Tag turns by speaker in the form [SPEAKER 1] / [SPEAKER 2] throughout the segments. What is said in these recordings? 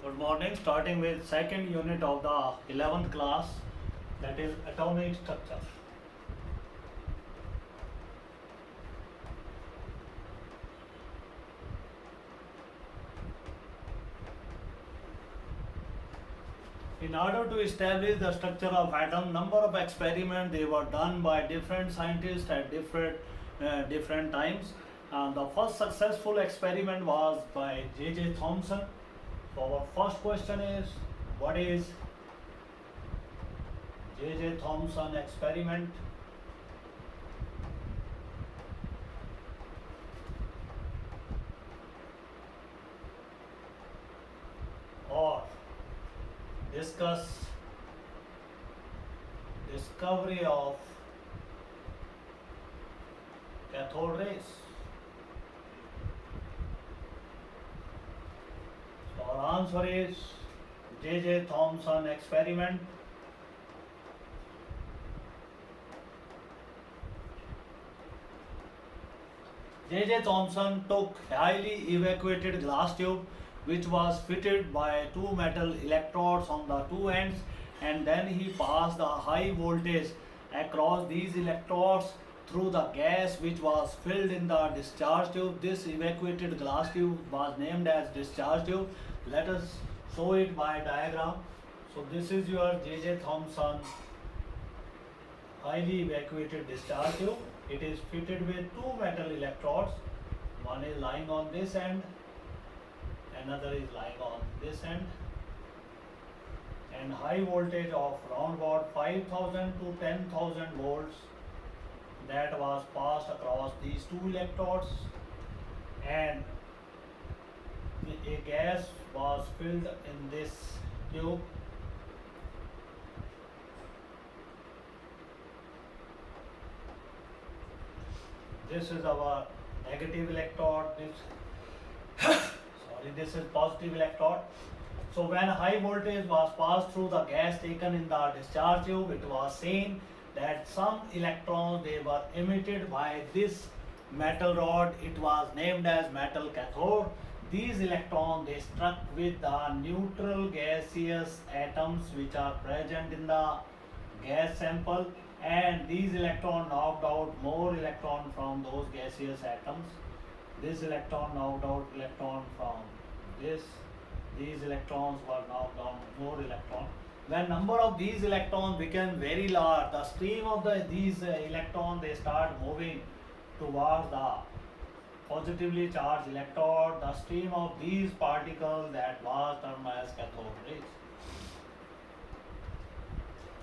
[SPEAKER 1] Good morning. Starting with second unit of the 11th class, that is atomic structure. In order to establish the structure of atom, number of experiments they were done by different scientists at different times. The first successful experiment was by J.J. Thomson. So our first question is, what is J.J. Thomson experiment? Or discuss discovery of cathode rays. So our answer is J.J. Thomson experiment. J.J. Thomson took highly evacuated glass tube which was fitted by two metal electrodes on the two ends, and then he passed the high voltage across these electrodes through the gas which was filled in the discharge tube. This evacuated glass tube was named as discharge tube. Let us show it by diagram. So this is your J.J. Thomson highly evacuated discharge tube. It is fitted with two metal electrodes. One is lying on this end, another is lying on this end, and high voltage of round about 5000 to 10,000 volts that was passed across these two electrodes, and a gas was filled in this tube. This is our negative electrode, this is positive electrode. So when high voltage was passed through the gas taken in the discharge tube, it was seen that some electrons they were emitted by this metal rod. It was named as metal cathode. These electrons they struck with the neutral gaseous atoms which are present in the gas sample, and these electrons knocked out more electron from those gaseous atoms. This electron knocked out electron from this. These electrons were knocked down more electron. When number of these electrons became very large, the stream of these electrons they start moving towards the positively charged electrode. The stream of these particles that was termed as cathode rays.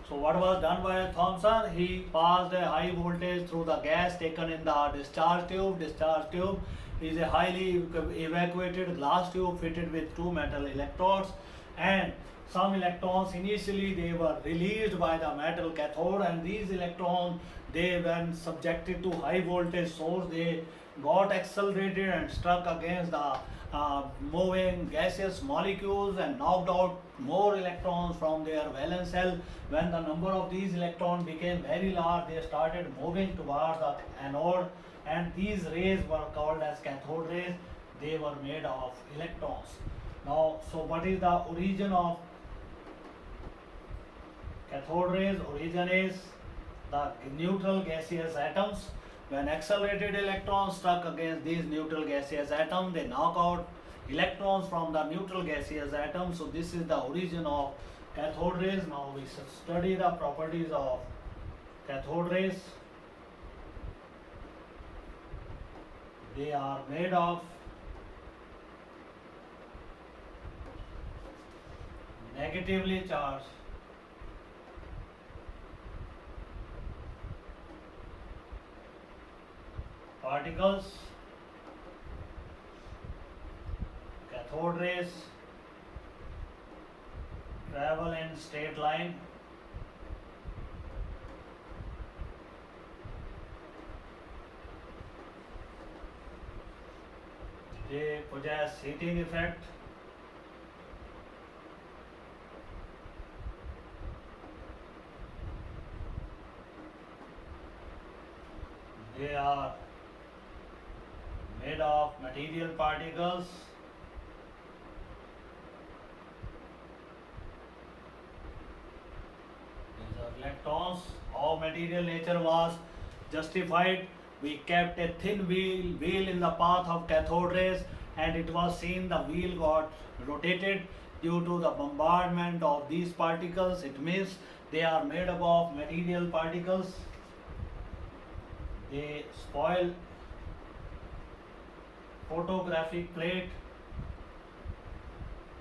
[SPEAKER 1] So what was done by Thomson? He passed a high voltage through the gas taken in the discharge tube. Discharge tube is a highly evacuated glass tube fitted with two metal electrodes, and some electrons initially they were released by the metal cathode, and these electrons they when subjected to high voltage source they got accelerated and struck against the moving gaseous molecules and knocked out more electrons from their valence shell. When the number of these electrons became very large, they started moving towards the anode, and these rays were called as cathode rays. They were made of electrons. Now, so what is the origin of cathode rays? Origin is the neutral gaseous atoms. When accelerated electrons struck against these neutral gaseous atoms, they knock out electrons from the neutral gaseous atoms. So this is the origin of cathode rays. Now we study the properties of cathode rays. They are made of negatively charged particles. Cathode rays travel in straight line. They possess heating effect. They are made of material particles electrons. How material nature was justified? We kept a thin wheel in the path of cathode rays, and it was seen the wheel got rotated due to the bombardment of these particles. It means they are made up of material particles. They spoil photographic plate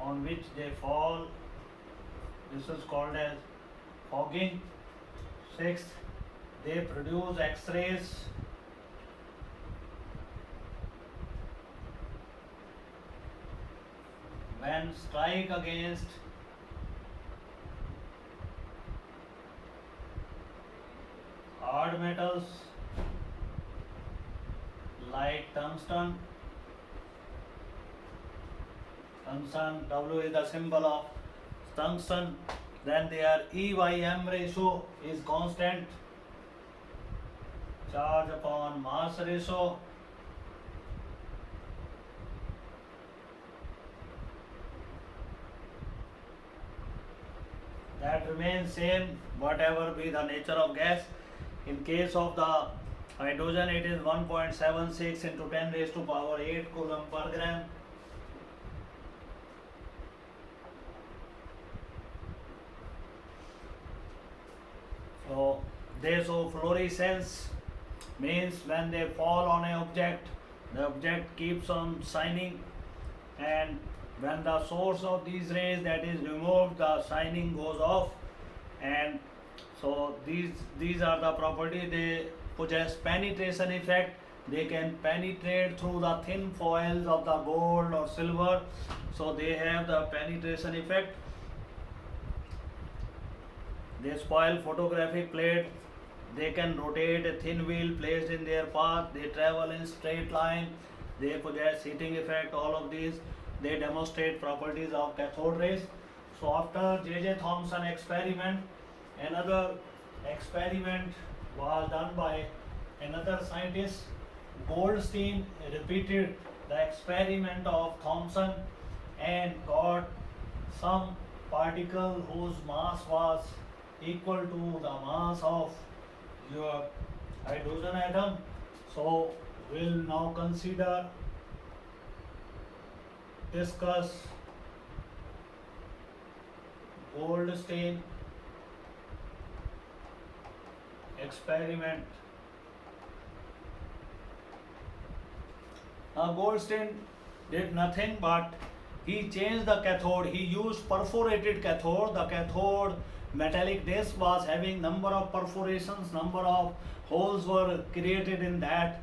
[SPEAKER 1] on which they fall. This is called as fogging. Sixth, they produce X-rays. When strike against hard metals like tungsten, W is the symbol of tungsten, then their E by M ratio is constant, charge upon mass ratio. That remains same whatever be the nature of gas. In case of the hydrogen, it is 1.76 into 10 raised to power 8 coulomb per gram. So they show fluorescence, means when they fall on an object, the object keeps on shining, and when the source of these rays that is removed, the shining goes off. And so these are the property. They possess penetration effect. They can penetrate through the thin foils of the gold or silver, so they have the penetration effect. They spoil photographic plate. They can rotate a thin wheel placed in their path. They travel in straight line. They possess heating effect. All of these, they demonstrate properties of cathode rays. So after J.J. Thomson experiment, another experiment was done by another scientist. Goldstein repeated the experiment of Thomson and got some particle whose mass was equal to the mass of your hydrogen atom. So we'll now discuss Goldstein experiment. Now Goldstein did nothing but he changed the cathode. He used perforated cathode. The cathode metallic disc was having number of perforations, number of holes were created in that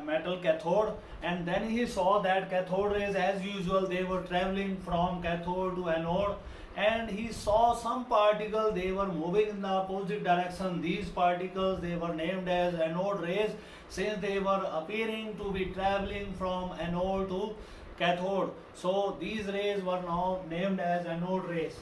[SPEAKER 1] metal cathode, and then he saw that cathode rays, as usual, they were traveling from cathode to anode, and he saw some particles, they were moving in the opposite direction. These particles, they were named as anode rays, since they were appearing to be traveling from anode to cathode. So these rays were now named as anode rays.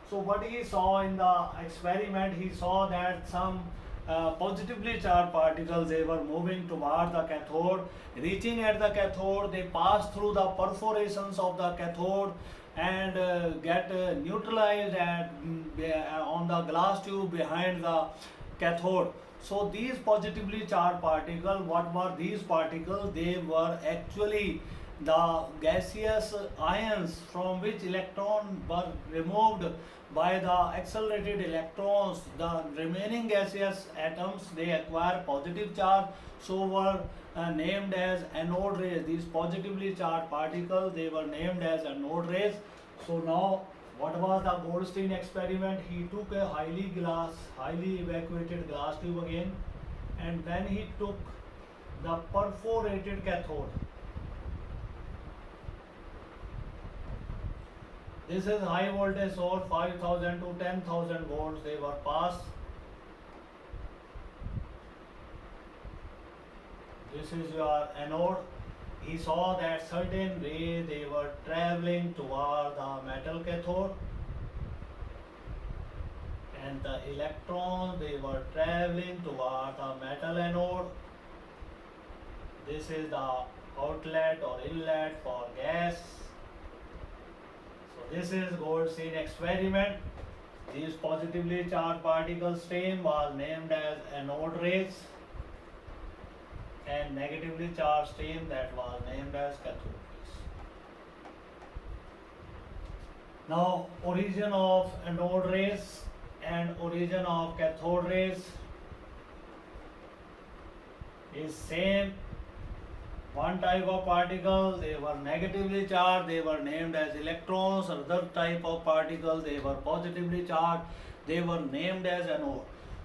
[SPEAKER 1] So what he saw in the experiment, he saw that some positively charged particles, they were moving toward the cathode. Reaching at the cathode, they pass through the perforations of the cathode and get neutralized on the glass tube behind the cathode. So these positively charged particles, what were these particles? They were actually the gaseous ions from which electrons were removed by the accelerated electrons. The remaining gaseous atoms, they acquire positive charge, so were named as anode rays. These positively charged particles, they were named as anode rays. So now what was the Goldstein experiment? He took a highly evacuated glass tube again, and then he took the perforated cathode. This is high voltage source, 5000 to 10,000 volts they were passed. This is your anode. He saw that certain ray, they were traveling toward the metal cathode, and the electrons, they were traveling toward the metal anode. This is the outlet or inlet for gas. So this is Goldstein experiment. These positively charged particle stream was named as anode rays, and negatively charged stream that was named as cathode rays. Now, origin of anode rays and origin of cathode rays is same. One type of particle, they were negatively charged, they were named as electrons. Other type of particles, they were positively charged, they were named as anode.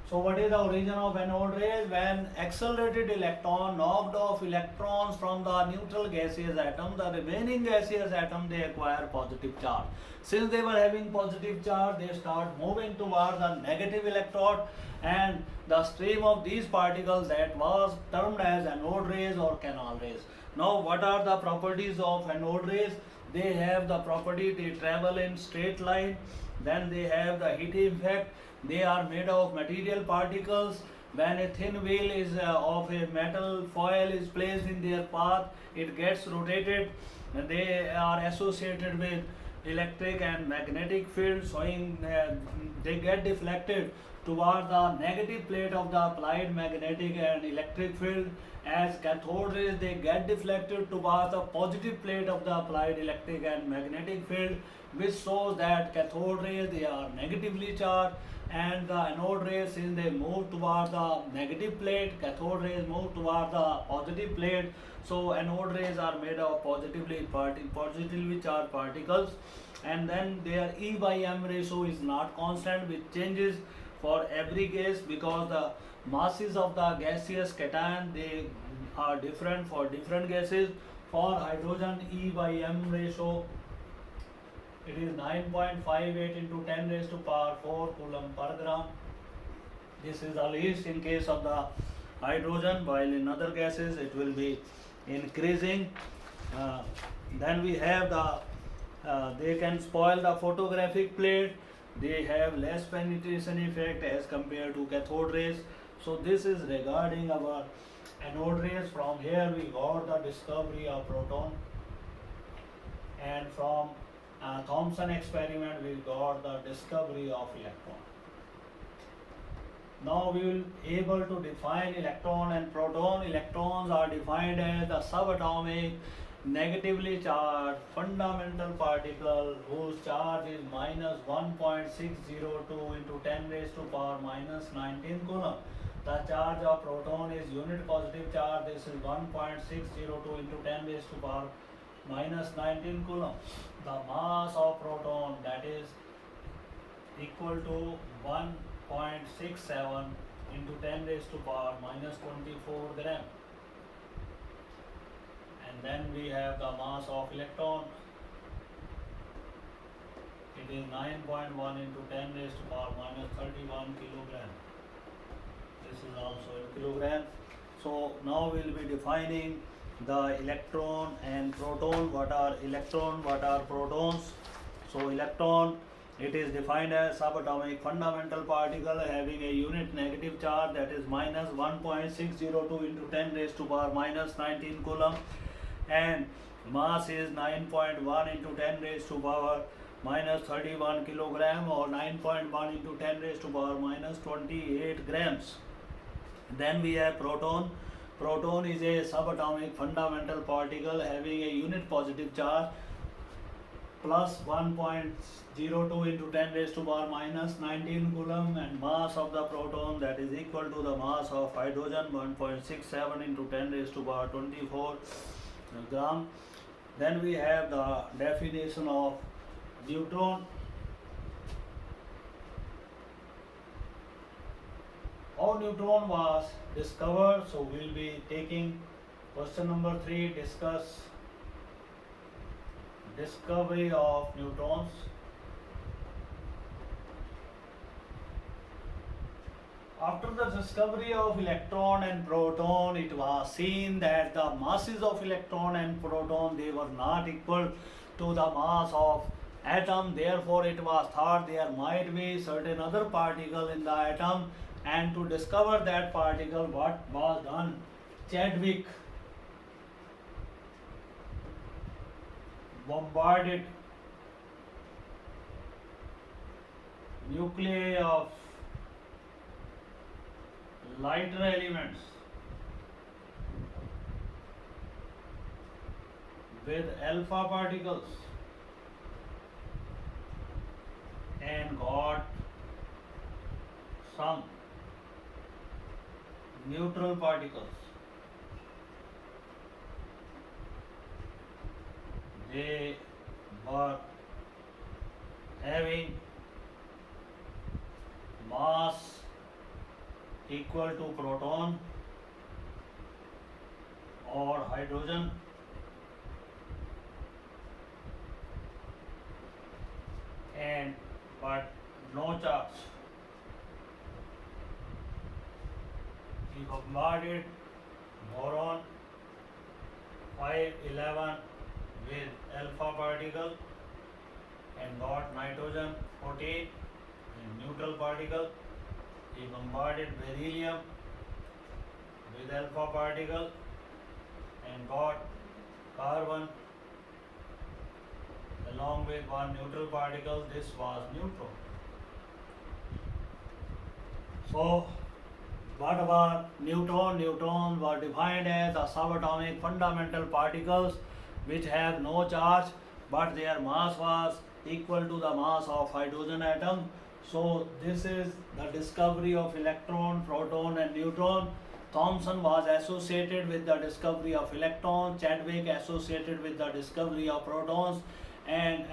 [SPEAKER 1] So what is the origin of anode rays? When accelerated electron knocked off electrons from the neutral gaseous atom, the remaining gaseous atom, they acquire positive charge. Since they were having positive charge, they start moving toward the negative electrode, and the stream of these particles that was termed as anode rays or canal rays. Now what are the properties of anode rays? They have the property they travel in straight line, then they have the heat effect. They are made of material particles. When a thin wheel is of a metal foil is placed in their path, it gets rotated. They are associated with electric and magnetic field, showing they get deflected toward the negative plate of the applied magnetic and electric field. As cathode rays, they get deflected toward the positive plate of the applied electric and magnetic field, which shows that cathode rays, they are negatively charged, and the anode rays, since they move toward the negative plate, cathode rays move toward the positive plate. So anode rays are made of positively charged particles, and then their E by M ratio is not constant, which changes for every gas, because the masses of the gaseous cation, they are different for different gases. For hydrogen, E by M ratio, it is 9.58 into 10 raised to power 4 coulomb per gram. This is the least in case of the hydrogen, while in other gases it will be increasing. Then we have they can spoil the photographic plate. They have less penetration effect as compared to cathode rays. So this is regarding our anode rays. From here we got the discovery of proton, and from Thomson experiment we got the discovery of electron. Now we will able to define electron and proton. Electrons are defined as the subatomic negatively charged fundamental particle whose charge is minus 1.602 into 10 raised to power minus 19 coulomb. The charge of proton is unit positive charge. This is 1.602 into 10 raised to power minus 19 coulomb. The mass of proton, that is equal to 1.67 into 10 raised to power minus 24 gram. And then we have the mass of electron. It is 9.1 into 10 raised to power minus 31 kilogram. This is also in kilogram. So now we will be defining the electron and proton. What are electron? What are protons? So electron, it is defined as subatomic fundamental particle having a unit negative charge, that is minus 1.602 into 10 raised to power minus 19 coulomb, and mass is 9.1 into 10 raised to power minus 31 kilogram, or 9.1 into 10 raised to power minus 28 grams. Then we have proton. Proton is a subatomic fundamental particle having a unit positive charge plus 1.02 into 10 raised to power minus 19 coulomb, and mass of the proton, that is equal to the mass of hydrogen, 1.67 into 10 raised to power 24 gram. Then we have the definition of neutron. How neutron was discovered? So we'll be taking question number 3, discuss discovery of neutrons. After the discovery of electron and proton, it was seen that the masses of electron and proton, they were not equal to the mass of atom. Therefore it was thought there might be certain other particle in the atom, and to discover that particle, what was done? Chadwick bombarded nuclei of lighter elements with alpha particles and got some neutral particles. They were having mass equal to proton or hydrogen and but no charge. He bombarded boron 511 with alpha particle and got nitrogen 14 in neutral particle. He bombarded beryllium with alpha particle and got carbon along with one neutral particle. This was neutron. So, what about neutron? Neutrons were defined as the subatomic fundamental particles which have no charge but their mass was equal to the mass of hydrogen atom. So this is the discovery of electron, proton and neutron. Thomson was associated with the discovery of electrons, Chadwick associated with the discovery of protons, and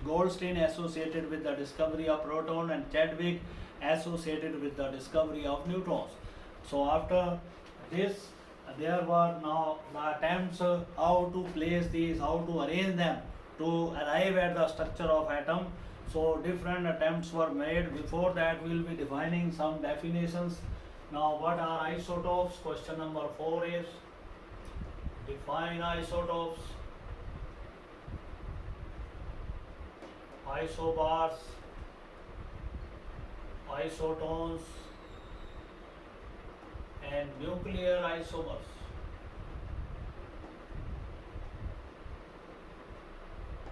[SPEAKER 1] Goldstein associated with the discovery of proton, and Chadwick associated with the discovery of neutrons. So after this, there were now the attempts how to place these, how to arrange them to arrive at the structure of atom. So different attempts were made. Before that, we will be defining some definitions. Now, what are isotopes? Question number 4 is define isotopes. Isobars, isotones and nuclear isomers.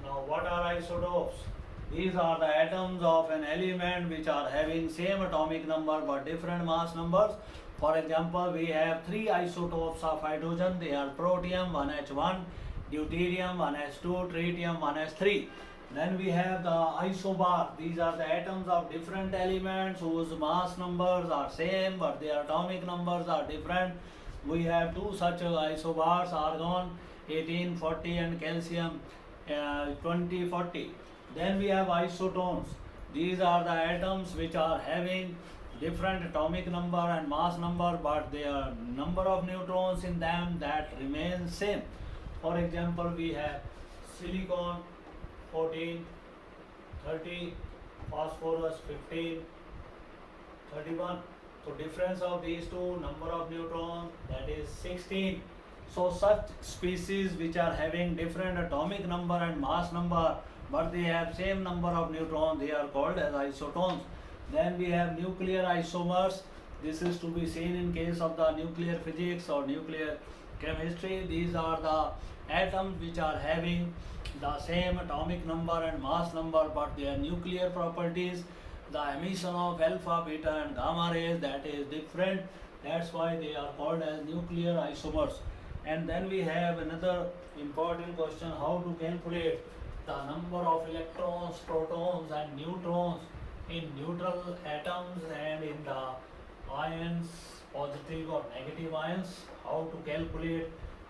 [SPEAKER 1] Now, what are isotopes? These are the atoms of an element which are having same atomic number but different mass numbers. For example, we have 3 isotopes of hydrogen. They are protium 1H1, deuterium 1H2, tritium 1H3. Then we have the isobar. These are the atoms of different elements whose mass numbers are same but their atomic numbers are different. We have 2 such isobars, argon 1840 and calcium 2040. Then we have isotones. These are the atoms which are having different atomic number and mass number but their number of neutrons in them that remains same. For example, we have silicon 14, 30, phosphorus 15, 31. So difference of these two, number of neutrons, that is 16. So such species which are having different atomic number and mass number but they have same number of neutrons, they are called as isotones. Then we have nuclear isomers. This is to be seen in case of the nuclear physics or nuclear chemistry. These are the atoms which are having the same atomic number and mass number but their nuclear properties, the emission of alpha, beta and gamma rays, that is different. That's why they are called as nuclear isomers. And then we have another important question, how to calculate the number of electrons, protons and neutrons in neutral atoms and in the ions, positive or negative ions. How to calculate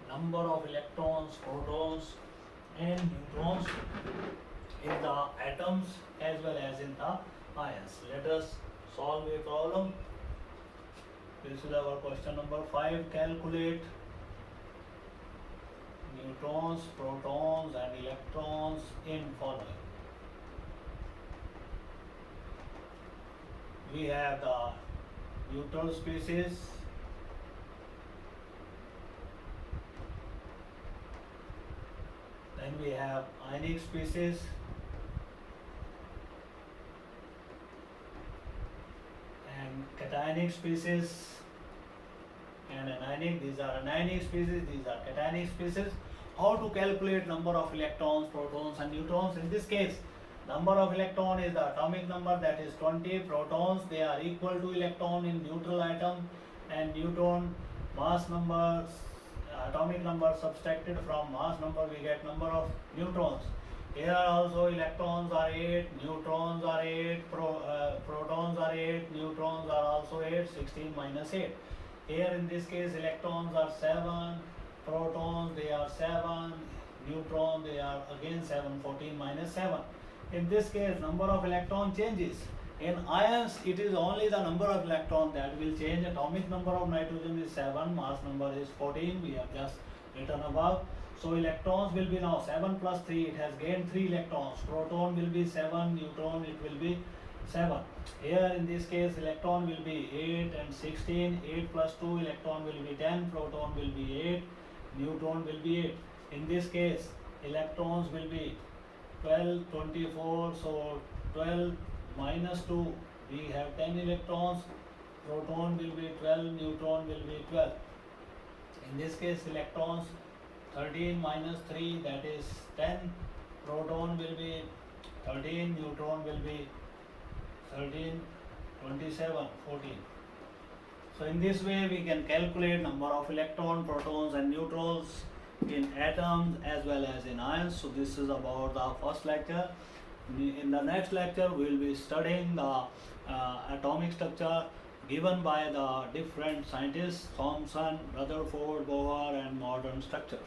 [SPEAKER 1] number of electrons, protons and neutrons in the atoms as well as in the ions. Let us solve a problem. This is our question number 5. Calculate neutrons, protons and electrons in formula. We have the neutral species, then we have ionic species, and cationic species and anionic. These are anionic species, these are cationic species. How to calculate number of electrons, protons and neutrons? In this case, Number of electron is the atomic number, that is 20. Protons, they are equal to electron in neutral atom, and neutron mass number, atomic number subtracted from mass number, we get number of neutrons. Here also electrons are 8, neutrons are 8, protons are 8, neutrons are also 8, 16 minus 8. Here in this case electrons are 7, protons they are 7, neutron they are again 7, 14 minus 7. In this case number of electron changes. In ions it is only the number of electron that will change. Atomic number of nitrogen is 7, mass number is 14, we have just written above. So electrons will be now 7 plus 3, it has gained 3 electrons. Proton will be 7, neutron it will be 7. Here in this case electron will be 8 and 16, 8 plus 2 electron will be 10, proton will be 8, neutron will be 8. In this case electrons will be 12, 24, so 12 minus 2, we have 10 electrons, proton will be 12, neutron will be 12. In this case electrons 13 minus 3, that is 10, proton will be 13, neutron will be 13, 27, 14. So in this way we can calculate number of electron, protons and neutrons in atoms as well as in ions. So this is about the first lecture. In the next lecture we will be studying the atomic structure given by the different scientists, Thomson, Rutherford, Bohr and modern structure.